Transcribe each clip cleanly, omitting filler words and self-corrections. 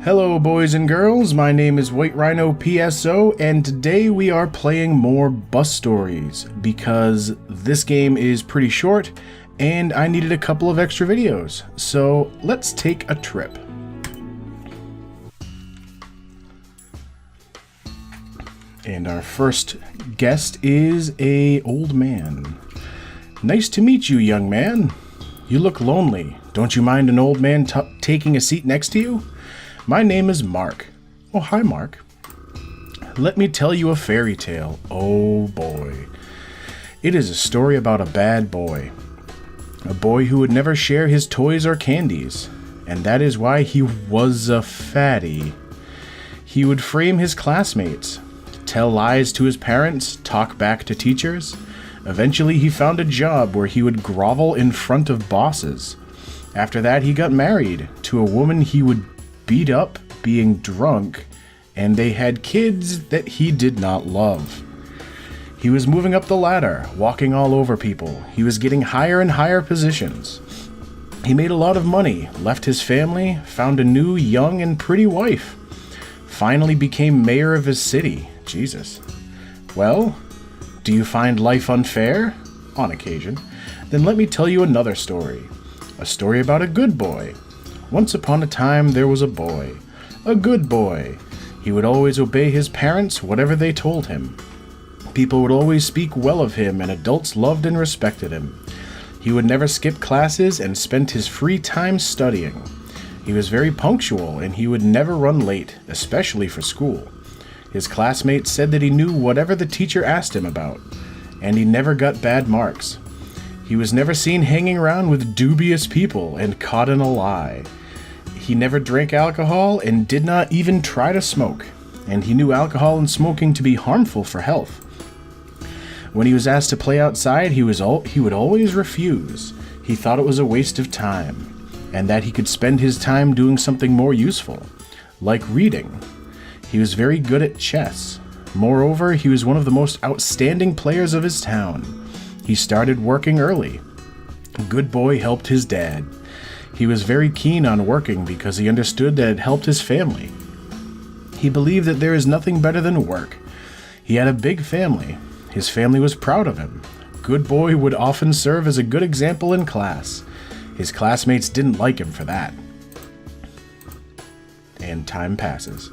Hello boys and girls, my name is White Rhino PSO, and today we are playing more Bustories, because this game is pretty short, and I needed a couple of extra videos, so let's take a trip. And our first guest is a old man. Nice to meet you, young man. You look lonely. Don't you mind an old man taking a seat next to you? My name is Mark. Oh, hi, Mark. Let me tell you a fairy tale. Oh, boy. It is a story about a bad boy. A boy who would never share his toys or candies. And that is why he was a fatty. He would frame his classmates, tell lies to his parents, talk back to teachers. Eventually, he found a job where he would grovel in front of bosses. After that, he got married to a woman he would beat up, being drunk, and they had kids that he did not love. He was moving up the ladder, walking all over people. He was getting higher and higher positions. He made a lot of money, left his family, found a new, young, and pretty wife. Finally became mayor of his city. Jesus. Well, do you find life unfair? On occasion. Then let me tell you another story. A story about a good boy. Once upon a time, there was a boy. A good boy. He would always obey his parents, whatever they told him. People would always speak well of him, and adults loved and respected him. He would never skip classes and spent his free time studying. He was very punctual, and he would never run late, especially for school. His classmates said that he knew whatever the teacher asked him about, and he never got bad marks. He was never seen hanging around with dubious people and caught in a lie. He never drank alcohol and did not even try to smoke, and he knew alcohol and smoking to be harmful for health. When he was asked to play outside, he would always refuse. He thought it was a waste of time, and that he could spend his time doing something more useful, like reading. He was very good at chess. Moreover, he was one of the most outstanding players of his town. He started working early. Good boy helped his dad. He was very keen on working because he understood that it helped his family. He believed that there is nothing better than work. He had a big family. His family was proud of him. Good boy would often serve as a good example in class. His classmates didn't like him for that. And time passes.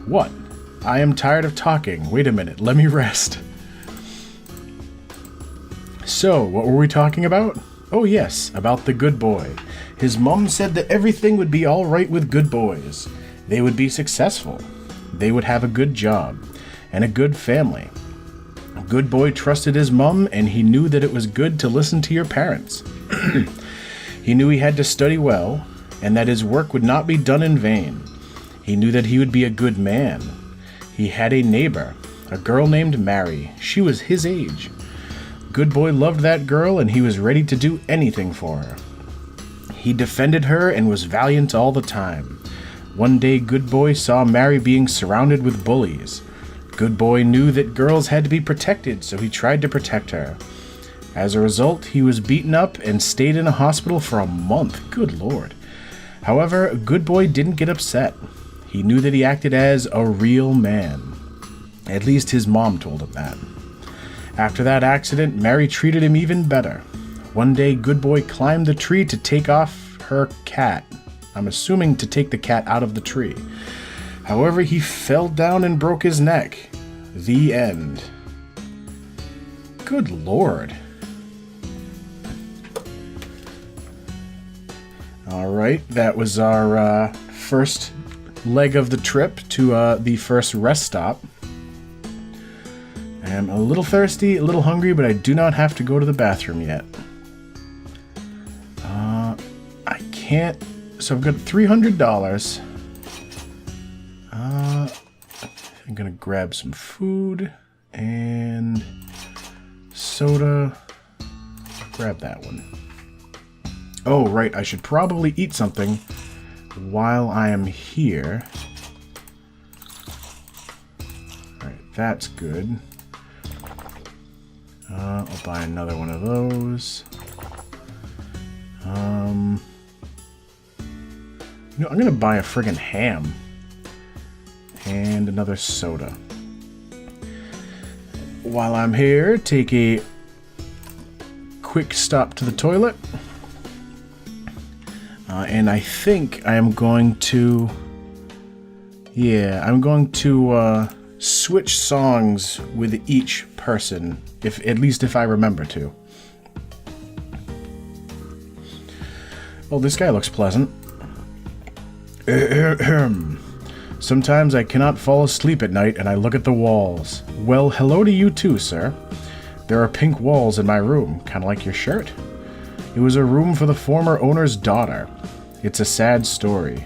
What? I am tired of talking. Wait a minute, let me rest. So, what were we talking about? Oh yes, about the good boy. His mom said that everything would be all right with good boys. They would be successful. They would have a good job and a good family. A good boy trusted his mom, and he knew that it was good to listen to your parents. He knew he had to study well, and that his work would not be done in vain. He knew that he would be a good man. He had a neighbor, a girl named Mary. She was his age. Good boy loved that girl, and he was ready to do anything for her. He defended her and was valiant all the time. One day, Good boy saw Mary being surrounded with bullies. Good boy knew that girls had to be protected, so he tried to protect her. As a result, he was beaten up and stayed in a hospital for a month. Good Lord. However, Good boy didn't get upset. He knew that he acted as a real man. At least his mom told him that. After that accident, Mary treated him even better. One day, Good boy climbed the tree to take off her cat. I'm assuming to take the cat out of the tree. However, he fell down and broke his neck. The end. Good Lord. Alright, that was our first leg of the trip to the first rest stop. I'm a little thirsty, a little hungry, but I do not have to go to the bathroom yet. I can't... So I've got $300. I'm gonna grab some food and soda. Grab that one. Oh, right, I should probably eat something while I am here. Alright, that's good. I'll buy another one of those. I'm gonna buy a friggin' ham. another soda. While I'm here, take a quick stop to the toilet. And I think I am going to... Yeah, I'm going to switch songs with each person, at least if I remember to. Oh, this guy looks pleasant. Sometimes I cannot fall asleep at night and I look at the walls. Well, hello to you too, sir. There are pink walls in my room, kind of like your shirt. It was a room for the former owner's daughter. It's a sad story.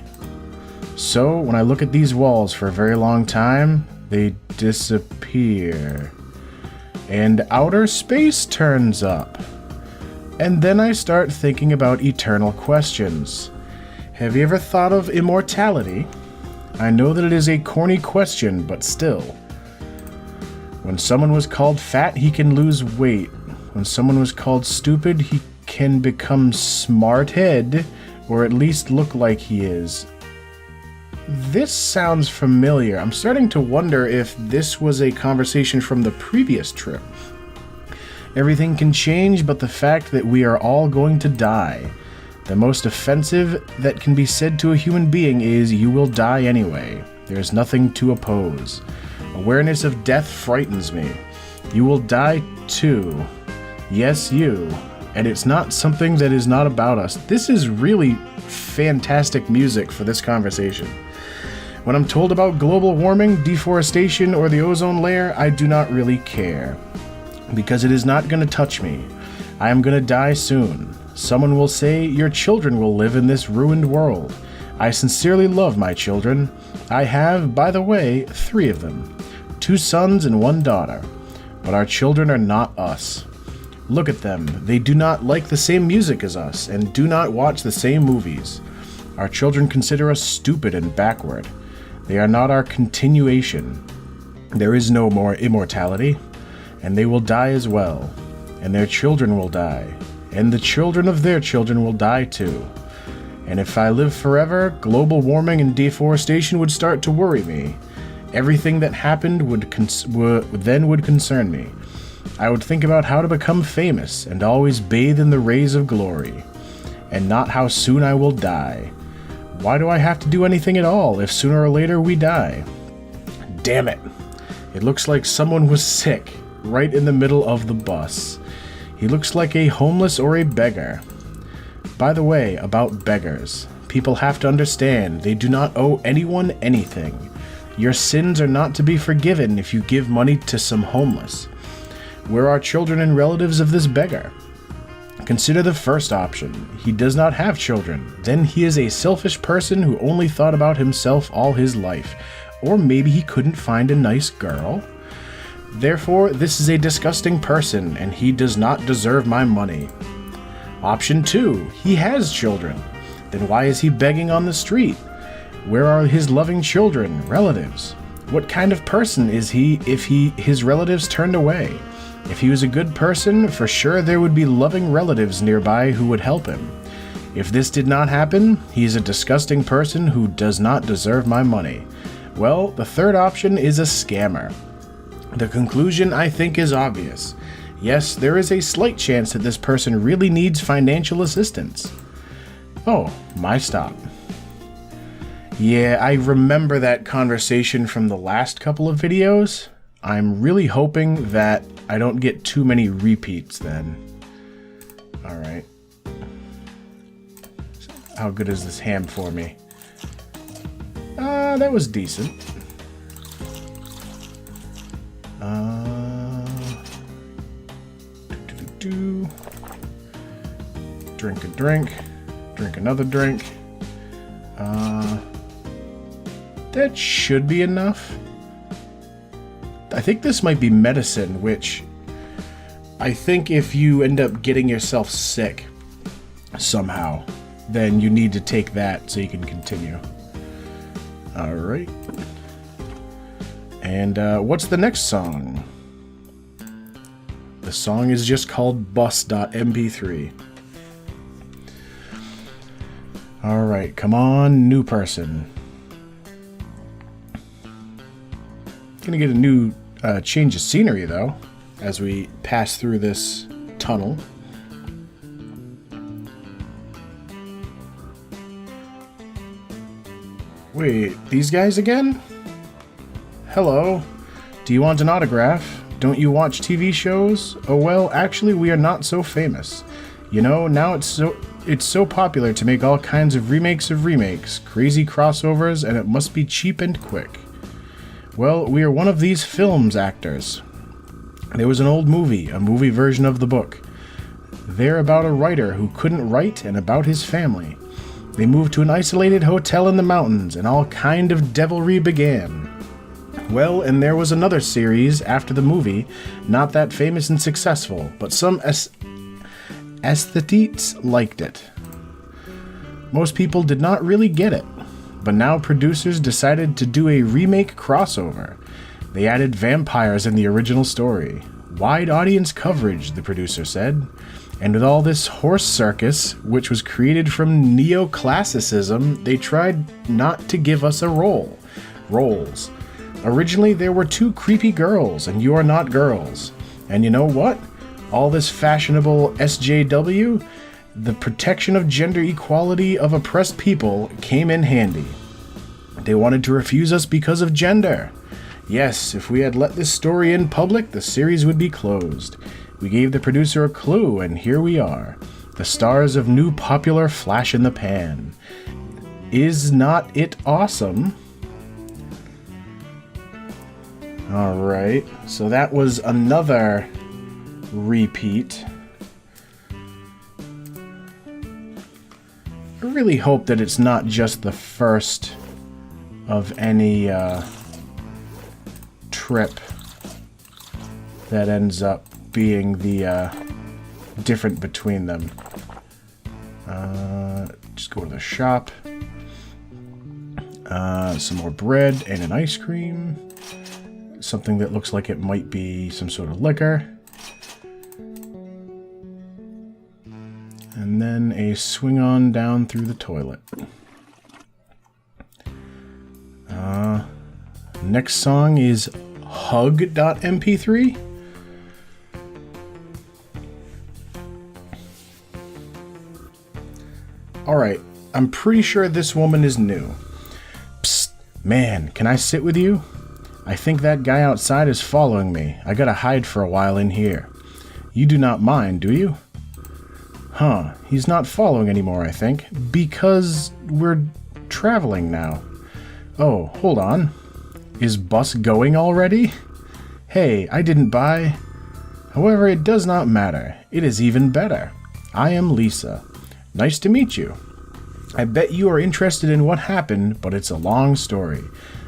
So, when I look at these walls for a very long time, they disappear. And outer space turns up. And then I start thinking about eternal questions. Have you ever thought of immortality? I know that it is a corny question, but still. When someone was called fat, he can lose weight. When someone was called stupid, he can become smart-head, or at least look like he is. This sounds familiar. I'm starting to wonder if this was a conversation from the previous trip. Everything can change, but the fact that we are all going to die. The most offensive that can be said to a human being is, you will die anyway. There's nothing to oppose. Awareness of death frightens me. You will die too. Yes, you. And it's not something that is not about us. This is really fantastic music for this conversation. When I'm told about global warming, deforestation, or the ozone layer, I do not really care. Because it is not going to touch me. I am going to die soon. Someone will say, your children will live in this ruined world. I sincerely love my children. I have, by the way, 3 of them. 2 sons and 1 daughter. But our children are not us. Look at them. They do not like the same music as us, and do not watch the same movies. Our children consider us stupid and backward. They are not our continuation. There is no more immortality. And they will die as well. And their children will die. And the children of their children will die too. And if I live forever, global warming and deforestation would start to worry me. Everything that happened would concern me. I would think about how to become famous and always bathe in the rays of glory. And not how soon I will die. Why do I have to do anything at all if sooner or later we die? Damn it. It looks like someone was sick. Right in the middle of the bus. He looks like a homeless or a beggar. By the way, about beggars. People have to understand they do not owe anyone anything. Your sins are not to be forgiven if you give money to some homeless. Where are children and relatives of this beggar? Consider the first option. He does not have children. Then he is a selfish person who only thought about himself all his life. Or maybe he couldn't find a nice girl. Therefore, this is a disgusting person, and he does not deserve my money. Option 2. He has children. Then why is he begging on the street? Where are his loving children, relatives? What kind of person is he if his relatives turned away? If he was a good person, for sure there would be loving relatives nearby who would help him. If this did not happen, he is a disgusting person who does not deserve my money. Well, the third option is a scammer. The conclusion, I think, is obvious. Yes, there is a slight chance that this person really needs financial assistance. Oh, my stop. Yeah, I remember that conversation from the last couple of videos. I'm really hoping that I don't get too many repeats then. Alright. How good is this ham for me? That was decent. Drink a drink. Drink another drink. That should be enough. I think this might be medicine, which I think if you end up getting yourself sick somehow, then you need to take that so you can continue. Alright. And what's the next song? The song is just called bus.mp3. Alright, come on, new person. gonna get a new change of scenery, though, as we pass through this tunnel. Wait, these guys again? Hello. Do you want an autograph? Don't you watch TV shows? Oh well, actually we are not so famous. You know, now it's so popular to make all kinds of remakes, crazy crossovers, and it must be cheap and quick. Well, we are one of these films actors. There was an old movie, a movie version of the book. They're about a writer who couldn't write and about his family. They moved to an isolated hotel in the mountains, and all kind of devilry began. Well, and there was another series after the movie, not that famous and successful, but some aesthetes liked it. Most people did not really get it, but now producers decided to do a remake crossover. They added vampires in the original story. Wide audience coverage, the producer said. And with all this horse circus, which was created from neoclassicism, they tried not to give us a roles. Originally, there were 2 creepy girls, and you are not girls. And you know what? All this fashionable SJW, the protection of gender equality of oppressed people, came in handy. They wanted to refuse us because of gender. Yes, if we had let this story in public, the series would be closed. We gave the producer a clue, and here we are. The stars of new popular flash in the pan. Is not it awesome? Alright, so that was another repeat. I really hope that it's not just the first of any trip that ends up being the different between them. Just go to the shop. Some more bread and an ice cream. Something that looks like it might be some sort of liquor. And then a swing on down through the toilet. Next song is hug.mp3. Alright, I'm pretty sure this woman is new. Psst, man, can I sit with you? I think that guy outside is following me. I gotta hide for a while in here. You do not mind, do you? Huh, he's not following anymore, I think. Because we're traveling now. Oh, hold on. Is bus going already? Hey, I didn't buy... However, it does not matter. It is even better. I am Lisa. Nice to meet you. I bet you are interested in what happened, but it's a long story.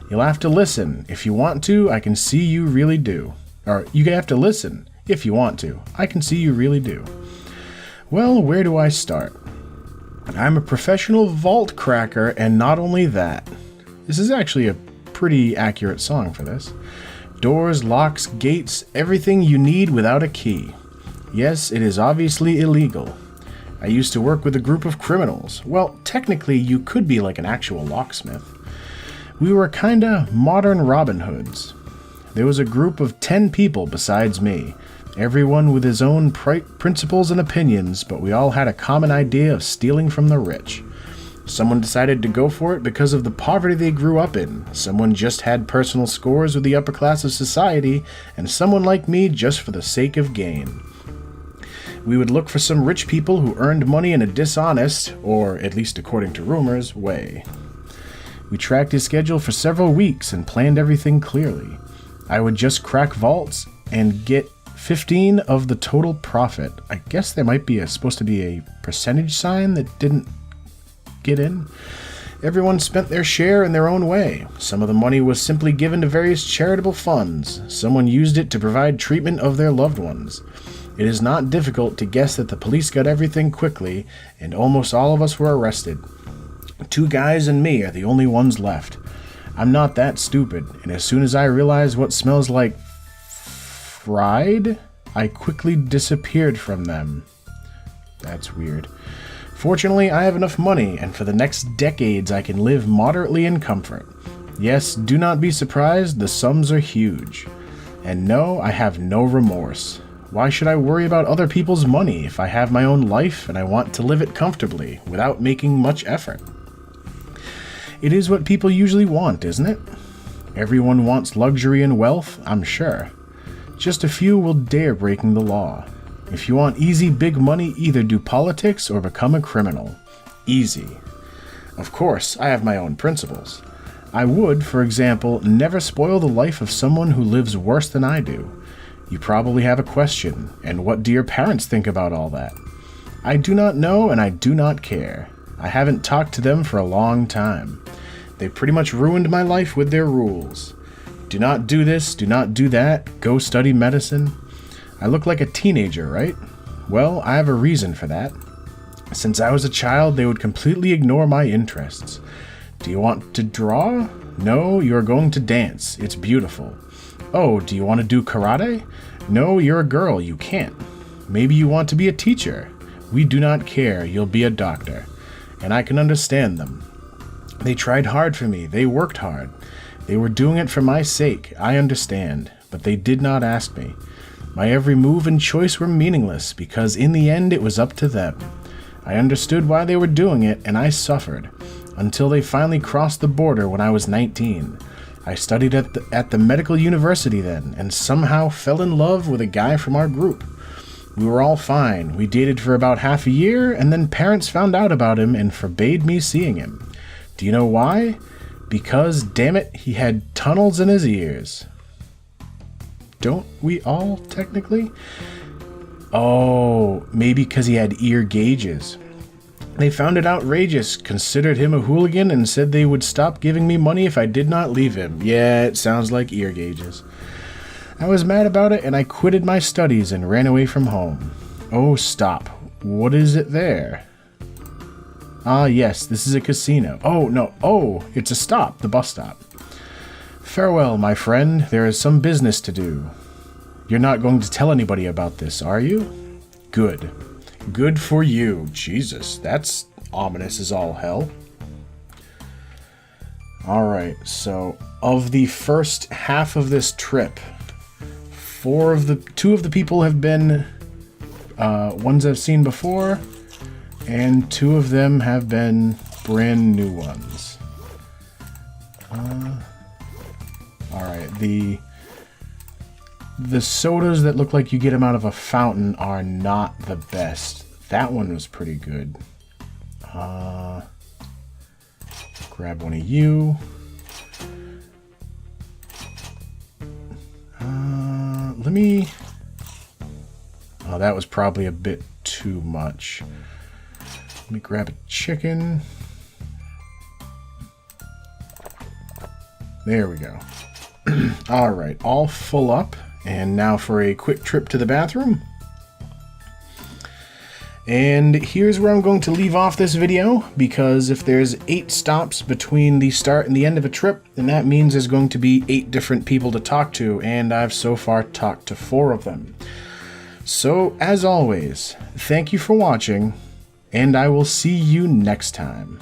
You'll have to listen. If you want to, I can see you really do. Or, you have to listen. If you want to. I can see you really do. Well, where do I start? I'm a professional vault cracker, and not only that. This is actually a pretty accurate song for this. Doors, locks, gates, everything you need without a key. Yes, it is obviously illegal. I used to work with a group of criminals. Well, technically, you could be like an actual locksmith. We were kinda modern Robin Hoods. There was a group of 10 people besides me, everyone with his own principles and opinions, but we all had a common idea of stealing from the rich. Someone decided to go for it because of the poverty they grew up in. Someone just had personal scores with the upper class of society, and someone like me just for the sake of gain. We would look for some rich people who earned money in a dishonest, or at least according to rumors, way. We tracked his schedule for several weeks and planned everything clearly. I would just crack vaults and get 15 of the total profit. I guess there might be supposed to be a percentage sign that didn't get in. Everyone spent their share in their own way. Some of the money was simply given to various charitable funds. Someone used it to provide treatment of their loved ones. It is not difficult to guess that the police got everything quickly, and almost all of us were arrested. 2 guys and me are the only ones left. I'm not that stupid, and as soon as I realized what smells like fried, I quickly disappeared from them. That's weird. Fortunately, I have enough money, and for the next decades I can live moderately in comfort. Yes, do not be surprised, the sums are huge. And no, I have no remorse. Why should I worry about other people's money if I have my own life and I want to live it comfortably without making much effort? It is what people usually want, isn't it? Everyone wants luxury and wealth, I'm sure. Just a few will dare breaking the law. If you want easy big money, either do politics or become a criminal. Easy. Of course, I have my own principles. I would, for example, never spoil the life of someone who lives worse than I do. You probably have a question, and what do your parents think about all that? I do not know, and I do not care. I haven't talked to them for a long time. They pretty much ruined my life with their rules. Do not do this, do not do that, go study medicine. I look like a teenager, right? Well, I have a reason for that. Since I was a child, they would completely ignore my interests. Do you want to draw? No, you are going to dance. It's beautiful. Oh, do you want to do karate? No, you're a girl. You can't. Maybe you want to be a teacher. We do not care. You'll be a doctor. And I can understand them. They tried hard for me. They worked hard. They were doing it for my sake. I understand. But they did not ask me. My every move and choice were meaningless because in the end it was up to them. I understood why they were doing it, and I suffered. Until they finally crossed the border when I was 19. I studied at the medical university then, and somehow fell in love with a guy from our group. We were all fine. We dated for about half a year, and then parents found out about him and forbade me seeing him. Do you know why? Because, damn it, he had tunnels in his ears. Don't we all, technically? Oh, maybe because he had ear gauges. They found it outrageous, considered him a hooligan, and said they would stop giving me money if I did not leave him. Yeah, it sounds like ear gauges. I was mad about it, and I quitted my studies and ran away from home. Oh, stop. What is it there? Ah, yes, this is a casino. Oh, no. Oh, it's a stop, the bus stop. Farewell, my friend. There is some business to do. You're not going to tell anybody about this, are you? Good. Good for you. Jesus, that's ominous as all hell. Alright, so of the first half of this trip, two of the people have been ones I've seen before, and two of them have been brand new ones. Alright, the sodas that look like you get them out of a fountain are not the best. That one was pretty good. Grab one of you. Let me... Oh, that was probably a bit too much. Let me grab a chicken. There we go. Alright, all full up. And now for a quick trip to the bathroom. And here's where I'm going to leave off this video, because if there's 8 stops between the start and the end of a trip, then that means there's going to be 8 different people to talk to, and I've so far talked to 4 of them. So, as always, thank you for watching, and I will see you next time.